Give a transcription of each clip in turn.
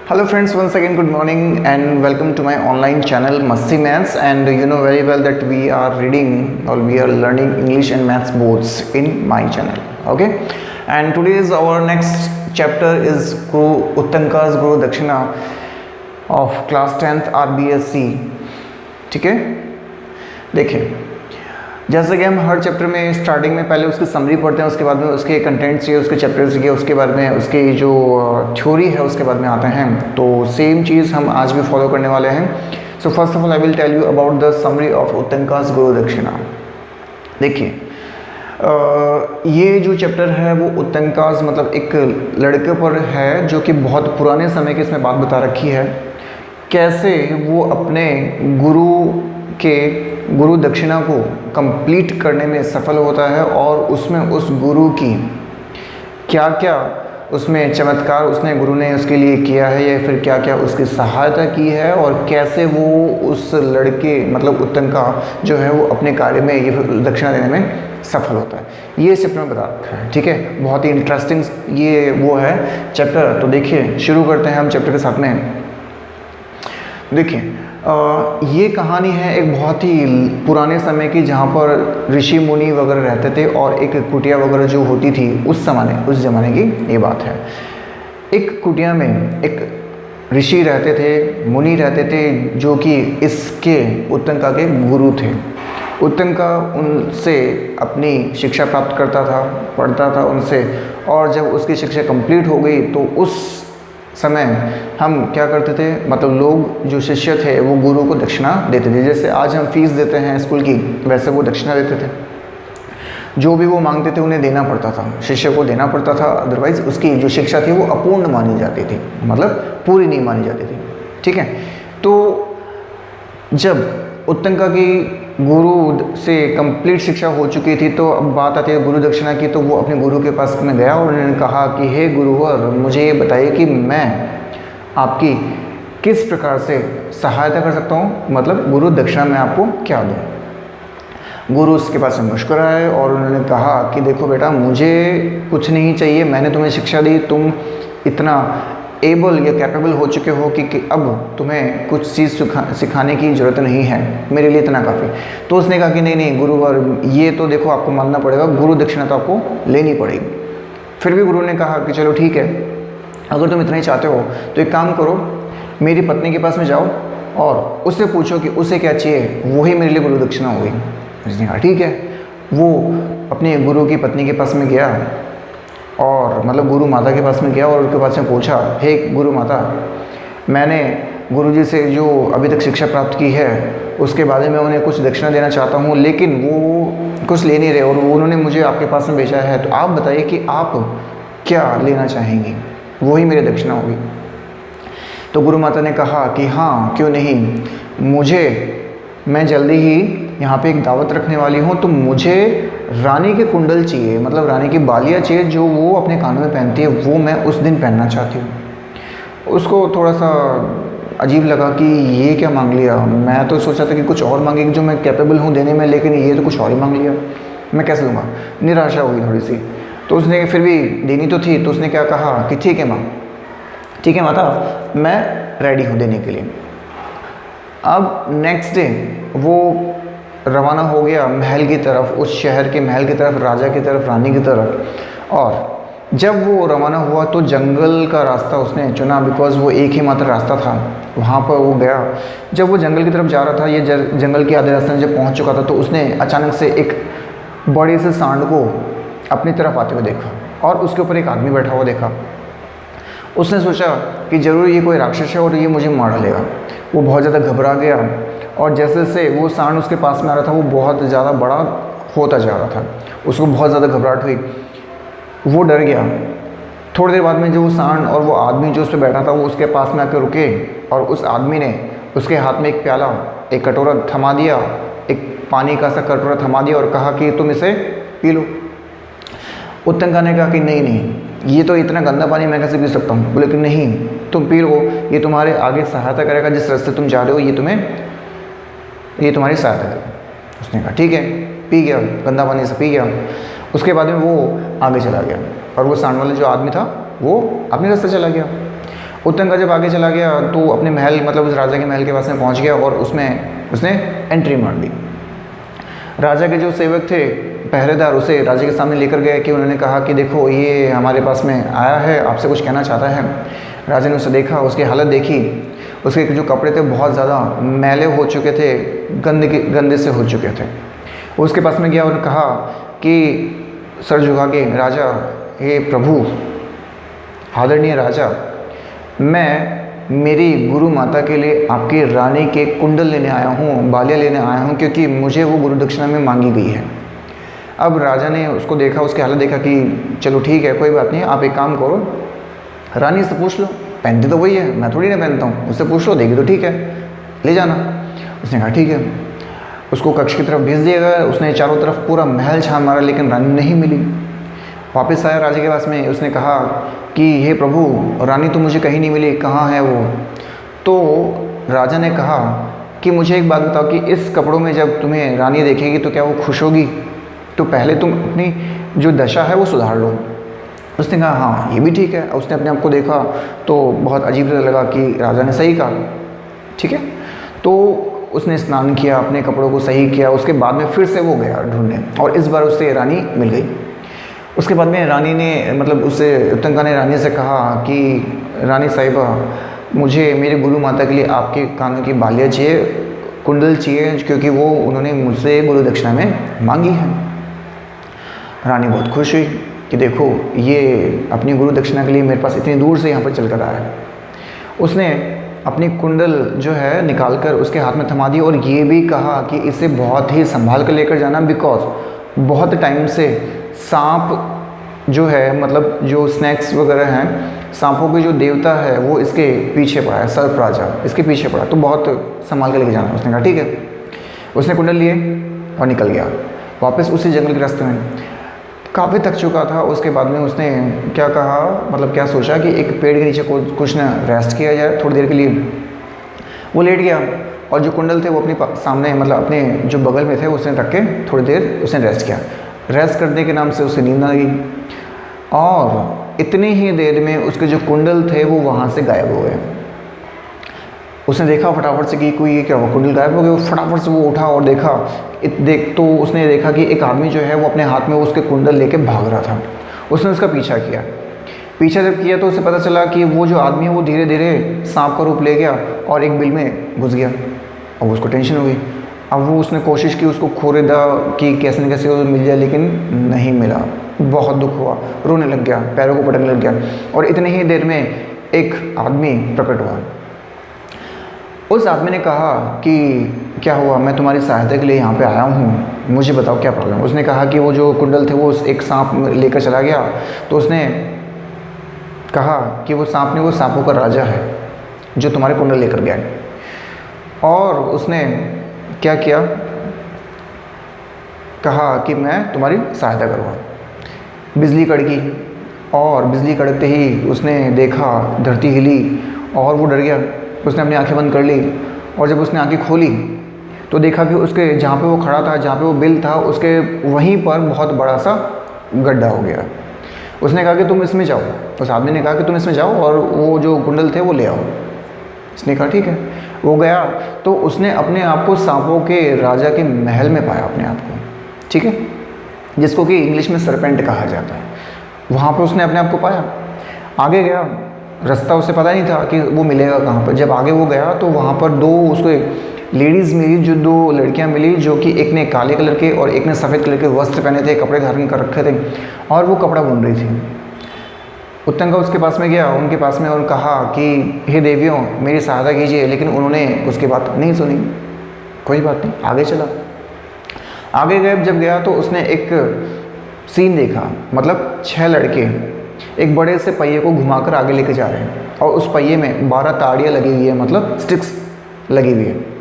Hello friends, once again good morning and welcome to my online channel Masti Maths, and you know very well that we are reading or we are learning English and Maths both in my channel. Okay, and today's our next chapter is Guru Uttanka's Guru Dakshina of class 10th RBSC. ठीक है, देखिए जैसे कि हम हर chapter में starting में पहले उसकी समरी पढ़ते हैं, उसके बाद में उसके कंटेंट चाहिए, उसके चैप्टर चाहिए, उसके बाद में उसकी जो थ्योरी है उसके बाद में आते हैं। तो सेम चीज़ हम आज भी फॉलो करने वाले हैं। So first of all I will tell you about the summary of Uttanka's guru dakshina. देखिए ये जो चैप्टर है वो उत्तंकास मतलब एक लड़के पर है जो कि बहुत पुराने समय की इसमें बात बता रखी है, कैसे वो अपने गुरु दक्षिणा को कंप्लीट करने में सफल होता है और उसमें उस गुरु की क्या क्या उसमें चमत्कार उसने गुरु ने उसके लिए किया है या फिर क्या क्या उसकी सहायता की है और कैसे वो उस लड़के मतलब उत्तंका जो है वो अपने कार्य में ये फिर दक्षिणा देने में सफल होता है। ये चैप्टर में बता रखा है। ठीक है, बहुत ही इंटरेस्टिंग ये वो है चैप्टर। तो देखिए शुरू करते हैं हम चैप्टर के साथ में। देखिए ये कहानी है एक बहुत ही पुराने समय की, जहाँ पर ऋषि मुनि वगैरह रहते थे और एक कुटिया वगैरह जो होती थी उस ज़माने की ये बात है। एक कुटिया में एक ऋषि रहते थे, मुनि रहते थे, जो कि इसके उत्तंका के गुरु थे। उत्तंका उनसे अपनी शिक्षा प्राप्त करता था, पढ़ता था उनसे, और जब उसकी शिक्षा कंप्लीट हो गई तो उस समय हम क्या करते थे, मतलब लोग जो शिष्य थे वो गुरु को दक्षिणा देते थे। जैसे आज हम फीस देते हैं स्कूल की, वैसे वो दक्षिणा देते थे। जो भी वो मांगते थे उन्हें देना पड़ता था, शिष्य को देना पड़ता था, अदरवाइज़ उसकी जो शिक्षा थी वो अपूर्ण मानी जाती थी, मतलब पूरी नहीं मानी जाती थी। ठीक है, तो जब उत्तंका की गुरु से कंप्लीट शिक्षा हो चुकी थी तो अब बात आती है गुरु दक्षिणा की। तो वो अपने गुरु के पास में गया और उन्होंने कहा कि हे गुरुवर, मुझे ये बताइए कि मैं आपकी किस प्रकार से सहायता कर सकता हूँ, मतलब गुरु दक्षिणा मैं आपको क्या दूँ। गुरु उसके पास में मुस्कुराए और उन्होंने कहा कि देखो बेटा, मुझे कुछ नहीं चाहिए, मैंने तुम्हें शिक्षा दी, तुम इतना एबल या कैपेबल हो चुके हो कि अब तुम्हें कुछ चीज़ सिखाने की ज़रूरत नहीं है, मेरे लिए इतना काफ़ी। तो उसने कहा कि नहीं गुरुवर, ये तो देखो आपको मानना पड़ेगा, गुरु दक्षिणा तो आपको लेनी पड़ेगी। फिर भी गुरु ने कहा कि चलो ठीक है, अगर तुम इतना ही चाहते हो तो एक काम करो, मेरी पत्नी के पास में जाओ और उससे पूछो कि उसे क्या चाहिए, वही मेरे लिए गुरु दक्षिणा होगी। उसने कहा ठीक है। वो अपने गुरु की पत्नी के पास में गया और मतलब गुरु माता के पास में गया और उनके पास में पूछा, हे गुरु माता, मैंने गुरुजी से जो अभी तक शिक्षा प्राप्त की है उसके बारे में उन्हें कुछ दक्षिणा देना चाहता हूँ, लेकिन वो कुछ ले नहीं रहे और उन्होंने मुझे आपके पास में भेजा है, तो आप बताइए कि आप क्या लेना चाहेंगी, वही मेरी दक्षिणा होगी। तो गुरु माता ने कहा कि हाँ क्यों नहीं, मैं जल्दी ही यहाँ पे एक दावत रखने वाली हूँ, तो मुझे रानी के कुंडल चाहिए, मतलब रानी की बालियाँ चाहिए जो वो अपने कानों में पहनती है, वो मैं उस दिन पहनना चाहती हूँ। उसको थोड़ा सा अजीब लगा कि ये क्या मांग लिया, मैं तो सोचा था कि कुछ और मांगेगी जो मैं कैपेबल हूँ देने में, लेकिन ये तो कुछ और ही मांग लिया, मैं कैसे दूँगा। निराशा हुई थोड़ी सी। तो उसने फिर भी देनी तो थी, तो उसने क्या कहा कि ठीक है माँ, ठीक है माता, मैं रेडी हूँ देने के लिए। अब नेक्स्ट डे वो रवाना हो गया महल की तरफ, उस शहर के महल की तरफ, राजा की तरफ, रानी की तरफ। और जब वो रवाना हुआ तो जंगल का रास्ता उसने चुना, बिकॉज़ वो एक ही मात्र रास्ता था, वहाँ पर वो गया। जब वो जंगल की तरफ जा रहा था, ये जंगल के आधे रास्ते में जब पहुँच चुका था, तो उसने अचानक से एक बड़े से सांड को अपनी तरफ आते हुए देखा और उसके ऊपर एक आदमी बैठा हुआ देखा। उसने सोचा कि ज़रूर ये कोई राक्षस है और ये मुझे मार डालेगा। वो बहुत ज़्यादा घबरा गया और जैसे से वो सांड उसके पास में आ रहा था वो बहुत ज़्यादा बड़ा होता जा रहा था, उसको बहुत ज़्यादा घबराहट हुई, वो डर गया। थोड़ी देर बाद में जो वो सांड और वो आदमी जो उस पर बैठा था वो उसके पास में आकर रुके और उस आदमी ने उसके हाथ में एक प्याला, एक कटोरा थमा दिया, एक पानी का सा कटोरा थमा दिया और कहा कि तुम इसे पी लो। उत्तंका ने कहा कि नहीं, ये तो इतना गंदा पानी मैं कैसे पी सकता हूँ। बोले कि नहीं, तुम पी लो, ये तुम्हारे आगे सहायता करेगा, जिस रास्ते तुम जा रहे हो ये तुम्हारी सहायता करेगा। उसने कहा ठीक है, पी गया, गंदा पानी से पी गया। उसके बाद में वो आगे चला गया और वो सांड वाला जो आदमी था वो अपने रास्ते चला गया। उत्तंका जब आगे चला गया तो अपने महल मतलब उस राजा के महल के पास में पहुंच गया और उसने एंट्री मार दी। राजा के जो सेवक थे पहरेदार उसे राजा के सामने लेकर गए कि उन्होंने कहा कि देखो ये हमारे पास में आया है, आपसे कुछ कहना चाहता है। राजा ने उसे देखा, उसकी हालत देखी, उसके जो कपड़े थे बहुत ज़्यादा मैले हो चुके थे, गंदे से हो चुके थे। उसके पास में गया और कहा कि सर झुका के, राजा, हे प्रभु, आदरणीय राजा, मैं मेरी गुरु माता के लिए आपकी रानी के कुंडल लेने आया हूँ, बालियाँ लेने आया हूँ, क्योंकि मुझे वो गुरु दक्षिणा में मांगी गई है। अब राजा ने उसको देखा, उसकी हालत देखा कि चलो ठीक है, कोई बात नहीं, आप एक काम करो, रानी से पूछ लो, पहनती तो वही है, मैं थोड़ी ना पहनता हूँ, उससे पूछ लो, देगी तो ठीक है, ले जाना। उसने कहा ठीक है। उसको कक्ष की तरफ भेज दिया गया। उसने चारों तरफ पूरा महल छान मारा, लेकिन रानी नहीं मिली। वापस आया राजा के पास में, उसने कहा कि हे प्रभु, रानी तो मुझे कहीं नहीं मिली, कहाँ है वो? तो राजा ने कहा कि मुझे एक बात बताओ कि इस कपड़ों में जब तुम्हें रानी देखेगी तो क्या वो खुश होगी? तो पहले तुम अपनी जो दशा है वो सुधार लो। उसने कहा हाँ ये भी ठीक है। उसने अपने आप को देखा तो बहुत अजीब सा लगा कि राजा ने सही कहा, ठीक है। तो उसने स्नान किया, अपने कपड़ों को सही किया, उसके बाद में फिर से वो गया ढूंढने और इस बार उससे रानी मिल गई। उसके बाद में रानी ने मतलब उससे उत्तंका ने रानी से कहा कि रानी साहिबा, मुझे मेरे गुरु माता के लिए आपके कानों की बालियाँ चाहिए, कुंडल चाहिए, क्योंकि वो उन्होंने मुझसे गुरु दक्षिणा में मांगी है। रानी बहुत खुश हुई कि देखो ये अपनी गुरु दक्षिणा के लिए मेरे पास इतनी दूर से यहाँ पर चल कर आया है। उसने अपनी कुंडल जो है निकाल कर उसके हाथ में थमा दी और ये भी कहा कि इसे बहुत ही संभाल कर लेकर जाना, बिकॉज बहुत टाइम से सांप जो है मतलब जो स्नैक्स वगैरह हैं, सांपों के जो देवता है वो इसके पीछे पड़ा है, सर्प राजा इसके पीछे पड़ा, तो बहुत संभाल कर लेके जाना। उसने कहा ठीक है। उसने कुंडल लिए और निकल गया वापस उसी जंगल के रास्ते में। काफ़ी थक चुका था। उसके बाद में उसने क्या कहा, मतलब क्या सोचा कि एक पेड़ के नीचे कुछ ना रेस्ट किया जाए थोड़ी देर के लिए। वो लेट गया और जो कुंडल थे वो अपने सामने मतलब अपने जो बगल में थे उसने रख के थोड़ी देर उसने रेस्ट किया। रेस्ट करने के नाम से उसे नींद आ गई और इतनी ही देर में उसके जो कुंडल थे वो वहाँ से गायब हो गए। उसने देखा फटाफट से कि कोई ये क्या हुआ, कुंडल गायब हो गए। वो फटाफट से वो उठा और देखा तो उसने देखा कि एक आदमी जो है वो अपने हाथ में उसके कुंडल लेके भाग रहा था। उसने उसका पीछा किया। पीछा जब किया तो उसे पता चला कि वो जो आदमी है वो धीरे धीरे सांप का रूप ले गया और एक बिल में घुस गया। अब उसको टेंशन हो गई। अब वो उसने कोशिश की उसको खोरेदा कि कैसे न कैसे वो मिल जाए, लेकिन नहीं मिला। बहुत दुख हुआ, रोने लग गया, पैरों को पटकने लग गया और इतनी ही देर में एक आदमी प्रकट हुआ। उस आदमी ने कहा कि क्या हुआ, मैं तुम्हारी सहायता के लिए यहाँ पे आया हूँ, मुझे बताओ क्या प्रॉब्लम। उसने कहा कि वो जो कुंडल थे वो एक सांप लेकर चला गया। तो उसने कहा कि वो सांप नहीं, वो सांपों का राजा है जो तुम्हारे कुंडल लेकर गया। और उसने क्या किया, कहा कि मैं तुम्हारी सहायता करूँगा। बिजली कड़की और बिजली कड़कते ही उसने देखा धरती हिली और वो डर गया। उसने अपनी आंखें बंद कर ली और जब उसने आंखें खोली तो देखा कि उसके जहाँ पे वो खड़ा था, जहाँ पे वो बिल था, उसके वहीं पर बहुत बड़ा सा गड्ढा हो गया। उसने कहा कि तुम इसमें जाओ। उस आदमी ने कहा कि तुम इसमें जाओ और वो जो कुंडल थे वो ले आओ। उसने कहा ठीक है। वो गया तो उसने अपने आप को सांपों के राजा के महल में पाया अपने आप को, ठीक है, जिसको कि इंग्लिश में सरपेंट कहा जाता है। वहाँ पर उसने अपने आप को पाया। आगे गया, रास्ता उसे पता नहीं था कि वो मिलेगा कहाँ पर। जब आगे वो गया तो वहाँ पर दो उसको लेडीज़ मिली, जो दो लड़कियाँ मिली, जो कि एक ने काले कलर के और एक ने सफ़ेद कलर के वस्त्र पहने थे, कपड़े धारण कर रखे थे और वो कपड़ा बुन रही थी। उत्तंका उसके पास में गया, उनके पास में और कहा कि हे देवियों मेरी सहायता कीजिए, लेकिन उन्होंने उसकी बात नहीं सुनी। कोई बात नहीं, आगे चला। आगे गए, जब गया तो उसने एक सीन देखा, मतलब 6 लड़के एक बड़े से पहिए को घुमाकर आगे लेके जा रहे हैं और उस पहिए में 12 ताड़ियाँ लगी हुई है, मतलब स्टिक्स लगी हुई है।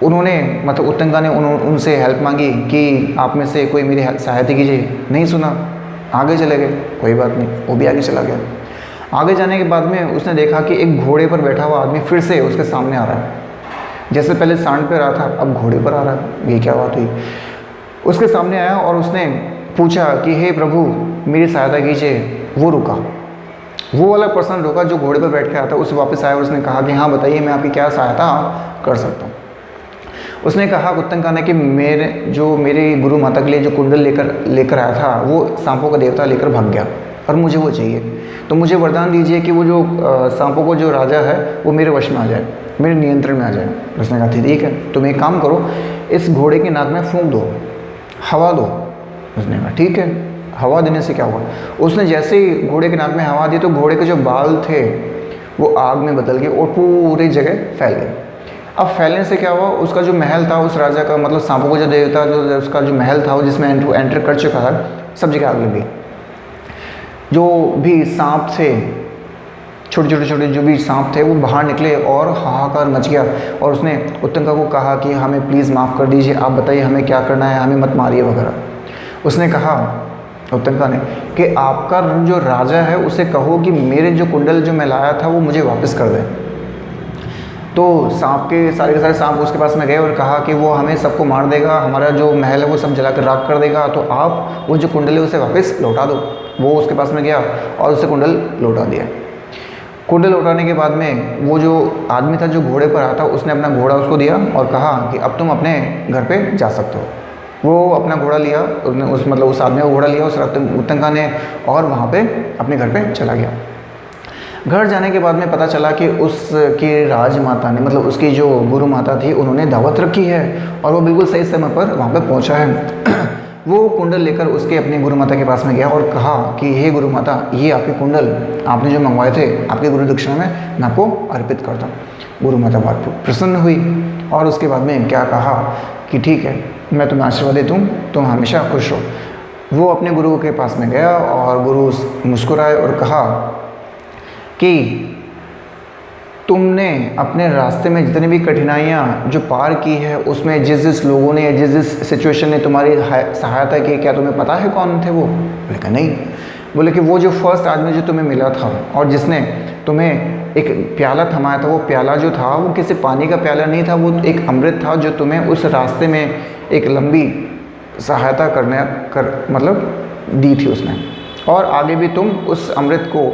उन्होंने मतलब उत्तंका ने उनसे हेल्प मांगी कि आप में से कोई मेरी सहायता कीजिए, नहीं सुना, आगे चले गए। कोई बात नहीं, वो भी आगे चला गया। आगे जाने के बाद में उसने देखा कि एक घोड़े पर बैठा हुआ आदमी फिर से उसके सामने आ रहा है। जैसे पहले सांड पर रहा था, अब घोड़े पर आ रहा है। ये क्या बात हुई? उसके सामने आया और उसने पूछा कि हे प्रभु मेरी सहायता कीजिए। वो रुका। वो वाला पर्सन रुका जो घोड़े पर बैठ के आया था, उसे वापस आया और उसने कहा कि हाँ बताइए मैं आपकी क्या सहायता कर सकता हूँ। उसने कहा उत्तंका ने कि मेरे गुरु माता के लिए जो कुंडल लेकर आया था वो सांपों का देवता लेकर भाग गया और मुझे वो चाहिए, तो मुझे वरदान दीजिए कि वो जो सांपों को जो राजा है वो मेरे वश में आ जाए, मेरे नियंत्रण में आ जाए। उसने कहा ठीक है, तुम एक काम करो, इस घोड़े के नाक में फूंक दो, हवा दो। उसने कहा ठीक है। हवा देने से क्या हुआ, उसने जैसे ही घोड़े के नाक में हवा दी तो घोड़े के जो बाल थे वो आग में बदल गए और पूरी जगह फैल गए। अब फैलने से क्या हुआ, उसका जो महल था उस राजा का, मतलब सांपों को जो देवता जो उसका जो महल था वो जिसमें एंटर कर चुका था, सब जगह आग लग गई। जो भी सांप थे, छोटे छोटे जो भी सांप थे वो बाहर निकले और हाहाकार मच गया। और उसने उत्तंका को कहा कि हमें प्लीज़ माफ़ कर दीजिए, आप बताइए हमें क्या करना है, हमें मत मारिए वगैरह। उसने कहा उत्तंका ने कि आपका जो राजा है उसे कहो कि मेरे जो कुंडल जो मैं लाया था वो मुझे वापस कर दे। तो सांप के सारे सांप उसके पास में गए और कहा कि वो हमें सबको मार देगा, हमारा जो महल है वो सब जला कर राख कर देगा, तो आप वो जो कुंडल है उसे वापस लौटा दो। वो उसके पास में गया और उसे कुंडल लौटा दिया। कुंडल लौटाने के बाद में वो जो आदमी था जो घोड़े पर आया था उसने अपना घोड़ा उसको दिया और कहा कि अब तुम अपने घर पे जा सकते हो। वो अपना घोड़ा लिया, उसने उस आदमी का घोड़ा लिया उस उत्तंका ने और वहाँ पे अपने घर पे चला गया। घर जाने के बाद में पता चला कि उसकी राजमाता ने, मतलब उसकी जो गुरु माता थी, उन्होंने दावत रखी है और वो बिल्कुल सही समय पर वहाँ पे पहुँचा है। वो कुंडल लेकर उसके अपनी गुरु माता के पास में गया और कहा कि हे गुरु माता, ये आपके कुंडल आपने जो मंगवाए थे आपके गुरु दक्षिणा में मैं आपको अर्पित करता हूँ। गुरु माता बहुत प्रसन्न हुई और उसके बाद में क्या कहा कि ठीक है, मैं तुम्हें आशीर्वाद देता हूँ, तुम हमेशा खुश रहो। वो अपने गुरु के पास में गया और गुरु मुस्कुराए और कहा कि तुमने अपने रास्ते में जितनी भी कठिनाइयाँ जो पार की है उसमें जिस लोगों ने, जिस सिचुएशन ने तुम्हारी सहायता की, क्या तुम्हें पता है कौन थे वो? बोले कि नहीं। बोले कि वो जो फर्स्ट आदमी जो तुम्हें मिला था और जिसने तुम्हें एक प्याला थमाया था, वो प्याला जो था वो किसी पानी का प्याला नहीं था, वो एक अमृत था जो तुम्हें उस रास्ते में एक लंबी सहायता मतलब दी थी उसने, और आगे भी तुम उस अमृत को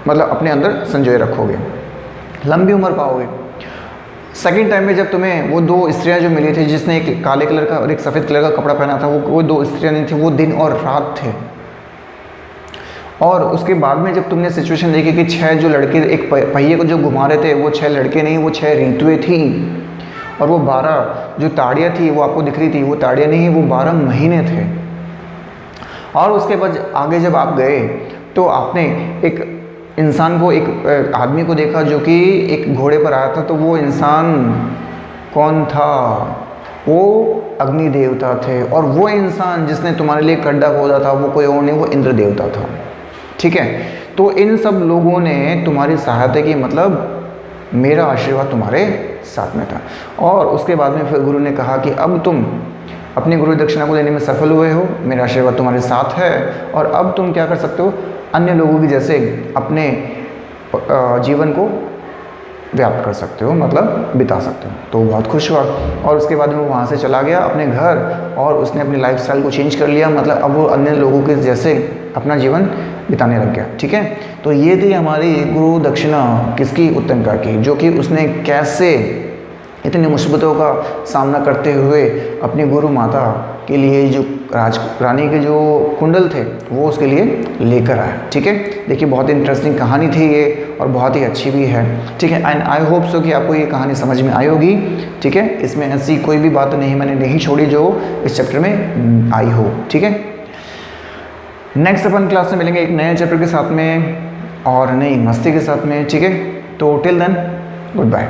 मतलब अपने अंदर संजोए रखोगे, लंबी उम्र पाओगे। सेकंड टाइम में जब तुम्हें वो दो स्त्रियां जो मिली थी, जिसने एक काले कलर का और एक सफ़ेद कलर का कपड़ा पहना था, वो दो स्त्रियां नहीं थी, वो दिन और रात थे। और उसके बाद में जब तुमने सिचुएशन देखी कि 6 जो लड़के एक पहिए को जो घुमा रहे थे वो 6 लड़के नहीं, वो 6 ऋतुएँ थी, और वो 12 जो ताड़ियाँ थी वो आपको दिख रही थी, वो ताड़ियाँ नहीं, वो 12 महीने थे। और उसके बाद आगे जब आप गए तो आपने एक इंसान को, एक आदमी को देखा जो कि एक घोड़े पर आया था। तो वो इंसान कौन था? वो अग्नि देवता थे। और वो इंसान जिसने तुम्हारे लिए गड्ढा खोदा था वो कोई और नहीं, वो इंद्र देवता था। ठीक है, तो इन सब लोगों ने तुम्हारी सहायता की, मतलब मेरा आशीर्वाद तुम्हारे साथ में था। और उसके बाद में फिर गुरु ने कहा कि अब तुम अपनी गुरु दक्षिणा को देने में सफल हुए हो, मेरा आशीर्वाद तुम्हारे साथ है, और अब तुम क्या कर सकते हो, अन्य लोगों की जैसे अपने जीवन को व्याप्त कर सकते हो, मतलब बिता सकते हो। तो वो बहुत खुश हुआ और उसके बाद में वो वहाँ से चला गया अपने घर, और उसने अपनी लाइफस्टाइल को चेंज कर लिया, मतलब अब वो अन्य लोगों के जैसे अपना जीवन बिताने लग गया। ठीक है, तो ये थी हमारी गुरु दक्षिणा किसकी? उत्तंका की, जो कि उसने कैसे इतनी मुसीबतों का सामना करते हुए अपनी गुरु माता के लिए जो रानी के जो कुंडल थे वो उसके लिए लेकर आया। ठीक है, देखिए बहुत इंटरेस्टिंग कहानी थी ये और बहुत ही अच्छी भी है। ठीक है, एंड आई होप सो कि आपको ये कहानी समझ में आई होगी। ठीक है, इसमें ऐसी कोई भी बात मैंने नहीं छोड़ी जो इस चैप्टर में आई हो। ठीक है, नेक्स्ट अपन क्लास में मिलेंगे एक नए चैप्टर के साथ में और नई मस्ती के साथ में। ठीक है, तो टिल देन गुड बाय।